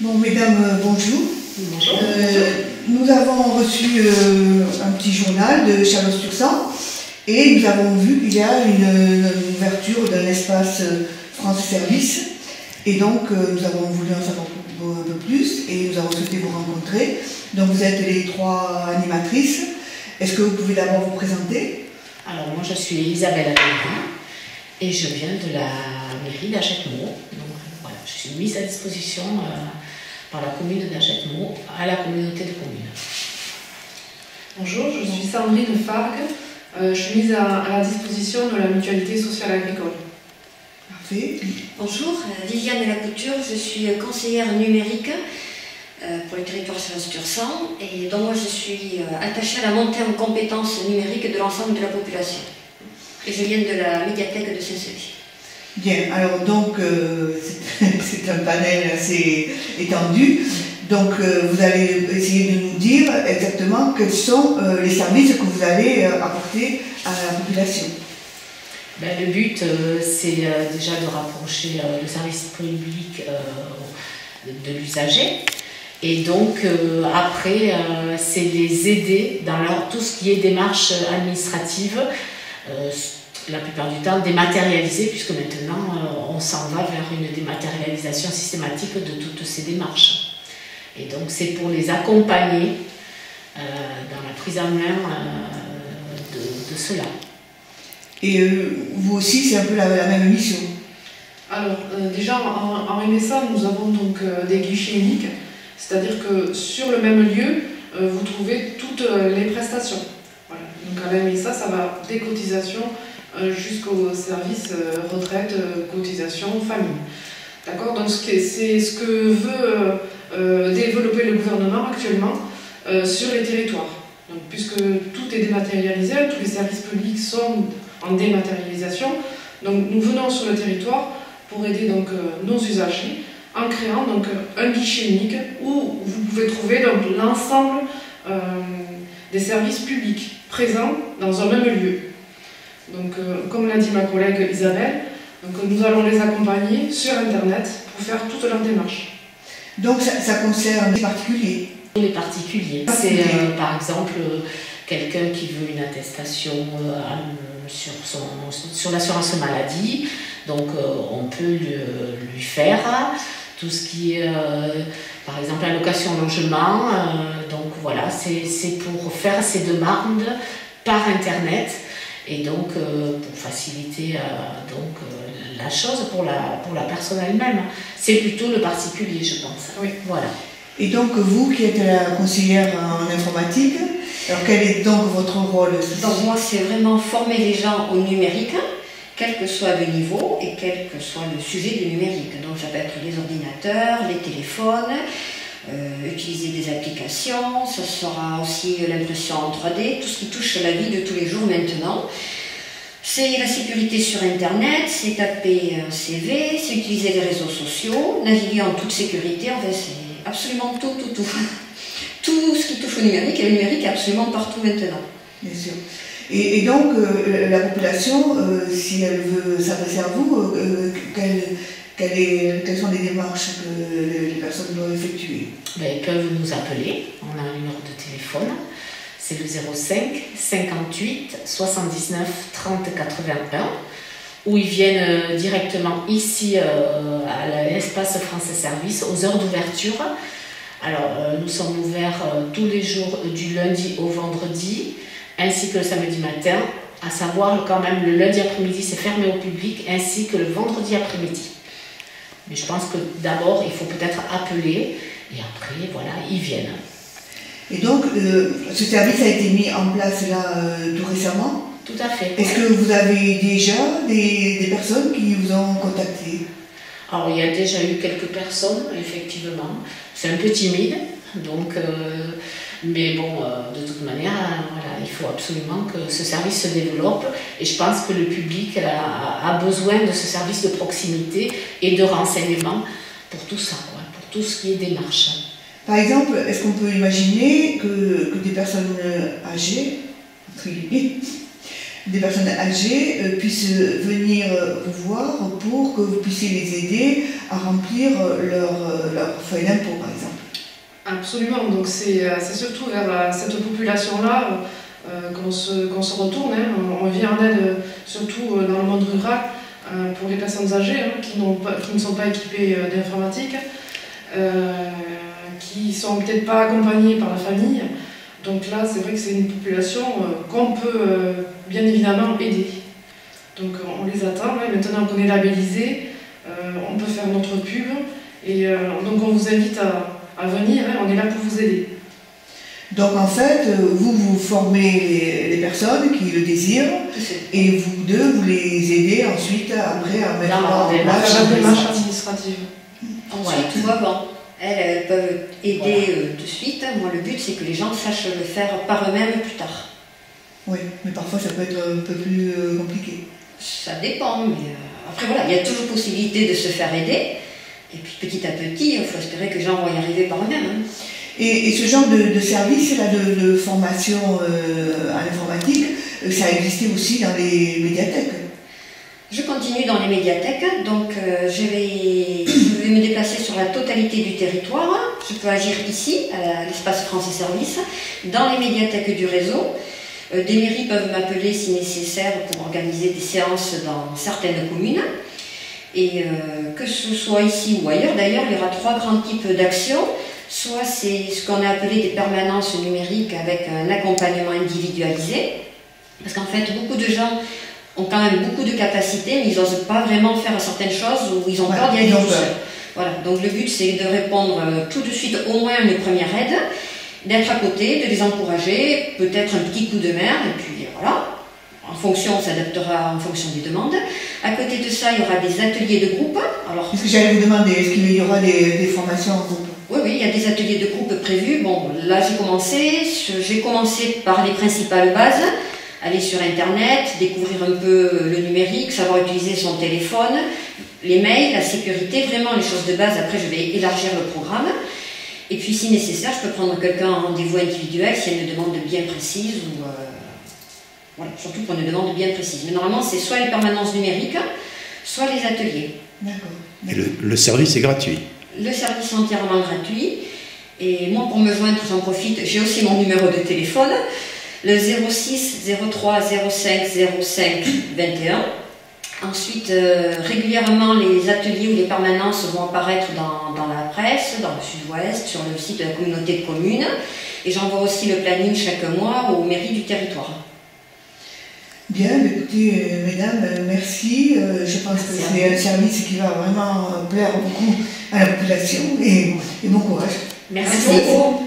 Bon, mesdames, bonjour. Bonjour. Nous avons reçu un petit journal de Chalon-sur-Saône et nous avons vu qu'il y a une ouverture d'un espace France Service. Et donc, nous avons voulu en savoir un peu plus et nous avons souhaité vous rencontrer. Donc, vous êtes les trois animatrices. Est-ce que vous pouvez d'abord vous présenter? Alors, moi, je suis Isabelle Améry et je viens de la mairie d'Achètemeaux. Donc, voilà, je suis mise à disposition par la commune d'Achètemeaux à la communauté de communes. Bonjour, je suis Sandrine Fargue. Je suis mise à la disposition de la mutualité sociale agricole. Parfait. Bonjour, Viviane Lacouture, je suis conseillère numérique pour le territoire Chalon-sur-Saône et donc moi je suis attachée à la montée en compétences numériques de l'ensemble de la population. Et je viens de la médiathèque de Saint-Sevi. Bien, alors donc c'est un panel assez étendu. Donc vous allez essayer de nous dire exactement quels sont les services que vous allez apporter à la population. Ben, le but, c'est déjà de rapprocher le service public de l'usager. Et donc, après, c'est les aider dans tout ce qui est démarche administrative, la plupart du temps dématérialisée, puisque maintenant, on s'en va vers une dématérialisation systématique de toutes ces démarches. Et donc, c'est pour les accompagner dans la prise en main de cela. Et vous aussi, c'est un peu la même mission? Alors, déjà, en MSA, nous avons donc des guichets uniques, c'est-à-dire que sur le même lieu, vous trouvez toutes les prestations. Voilà. Donc à la MSA, ça va des cotisations jusqu'au service retraite, cotisation, famille. D'accord? Donc c'est ce que veut développer le gouvernement actuellement sur les territoires. Donc, puisque tout est dématérialisé, tous les services publics sont en dématérialisation. Donc nous venons sur le territoire pour aider donc, nos usagers en créant donc, un guichet unique où vous pouvez trouver l'ensemble des services publics présents dans un même lieu. Donc, comme l'a dit ma collègue Isabelle, donc, nous allons les accompagner sur Internet pour faire toute leur démarche. Donc ça concerne les particuliers? Les particuliers. C'est par exemple quelqu'un qui veut une attestation sur l'assurance maladie, donc on peut lui faire tout ce qui est par exemple allocation logement, donc voilà, c'est pour faire ces demandes par internet et donc pour faciliter donc, la chose pour la personne elle-même. C'est plutôt le particulier, je pense. Oui. Voilà. Et donc vous qui êtes la conseillère en informatique, alors quel est donc votre rôle? Donc moi c'est vraiment former les gens au numérique, quel que soit le niveau et quel que soit le sujet du numérique. Donc ça peut être les ordinateurs, les téléphones, utiliser des applications, ce sera aussi l'impression en 3D, tout ce qui touche la vie de tous les jours maintenant. C'est la sécurité sur Internet, c'est taper un CV, c'est utiliser les réseaux sociaux, naviguer en toute sécurité, enfin c'est absolument tout. Tout ce qui touche au numérique, et le numérique est absolument partout maintenant. Bien sûr. Et donc, la population, si elle veut s'adresser à vous, quelles sont les démarches que les personnes doivent effectuer? Ben, ils peuvent nous appeler, on a un numéro de téléphone, c'est le 05 58 79 30 81, où ils viennent directement ici à l'espace France Service aux heures d'ouverture. Alors, nous sommes ouverts tous les jours du lundi au vendredi, ainsi que le samedi matin, à savoir quand même le lundi après-midi c'est fermé au public, ainsi que le vendredi après-midi. Mais je pense que d'abord il faut peut-être appeler, et après voilà, ils viennent. Et donc, ce service a été mis en place là tout récemment? Tout à fait. Est-ce que vous avez déjà des personnes qui vous ont contacté? Alors, il y a déjà eu quelques personnes, effectivement. C'est un peu timide, donc, mais bon, de toute manière, voilà, il faut absolument que ce service se développe. Et je pense que le public a besoin de ce service de proximité et de renseignement pour tout ça, quoi, pour tout ce qui est démarche. Par exemple, est-ce qu'on peut imaginer que des personnes âgées, entre guillemets, des personnes âgées puissent venir vous voir pour que vous puissiez les aider à remplir leur feuille d'impôt, par exemple. Absolument, donc c'est surtout vers cette population-là qu'on se retourne. On vient en aide surtout dans le monde rural pour les personnes âgées qui ne sont pas équipées d'informatique, qui ne sont peut-être pas accompagnées par la famille. Donc là, c'est vrai que c'est une population qu'on peut bien évidemment aider. Donc on les attend. Maintenant qu'on est labellisé, on peut faire notre pub. Et donc on vous invite à venir, on est là pour vous aider. Donc en fait, vous formez les personnes qui le désirent et vous deux, vous les aidez ensuite après à mettre en place la démarche administrative. Ensuite, ou avant. Elles peuvent aider de suite. Moi, le but, c'est que les gens sachent le faire par eux-mêmes plus tard. Oui, mais parfois ça peut être un peu plus compliqué. Ça dépend, mais après voilà, il y a toujours possibilité de se faire aider. Et puis petit à petit, il faut espérer que les gens vont y arriver par eux-mêmes. Et ce genre de service là, de formation à l'informatique, ça existait aussi dans les médiathèques. Je continue dans les médiathèques, donc je vais me déplacer sur la totalité du territoire. Je peux agir ici, à l'espace France et Services, dans les médiathèques du réseau. Des mairies peuvent m'appeler si nécessaire pour organiser des séances dans certaines communes. Et que ce soit ici ou ailleurs, d'ailleurs, il y aura 3 grands types d'actions. Soit c'est ce qu'on a appelé des permanences numériques avec un accompagnement individualisé. Parce qu'en fait, beaucoup de gens ont quand même beaucoup de capacités, mais ils n'osent pas vraiment faire certaines choses ou ils ont peur d'y aller tout seuls. Voilà. Donc le but, c'est de répondre tout de suite au moins une première aide, d'être à côté, de les encourager, peut-être un petit coup de main, et puis voilà. En fonction, on s'adaptera en fonction des demandes. À côté de ça, il y aura des ateliers de groupe. Alors, est-ce que j'allais vous demander, est-ce qu'il y aura des formations en groupe? Oui, il y a des ateliers de groupe prévus. Bon, là, j'ai commencé par les principales bases. Aller sur Internet, découvrir un peu le numérique, savoir utiliser son téléphone, les mails, la sécurité, vraiment les choses de base. Après, je vais élargir le programme. Et puis, si nécessaire, je peux prendre quelqu'un en rendez-vous individuel si elle me demande bien précise ou... Voilà, surtout pour une demande bien précise. Mais normalement, c'est soit les permanences numériques, soit les ateliers. D'accord. Et le service est gratuit? Le service est entièrement gratuit. Et moi, pour me joindre, j'en profite, j'ai aussi mon numéro de téléphone, le 06 03 05 05 21. Ensuite, régulièrement, les ateliers ou les permanences vont apparaître dans la presse, dans le sud-ouest, sur le site de la communauté de communes. Et j'envoie aussi le planning chaque mois aux mairies du territoire. Bien, écoutez, mesdames, merci. Je pense que c'est un service qui va vraiment plaire beaucoup à la population et bon courage. Merci beaucoup.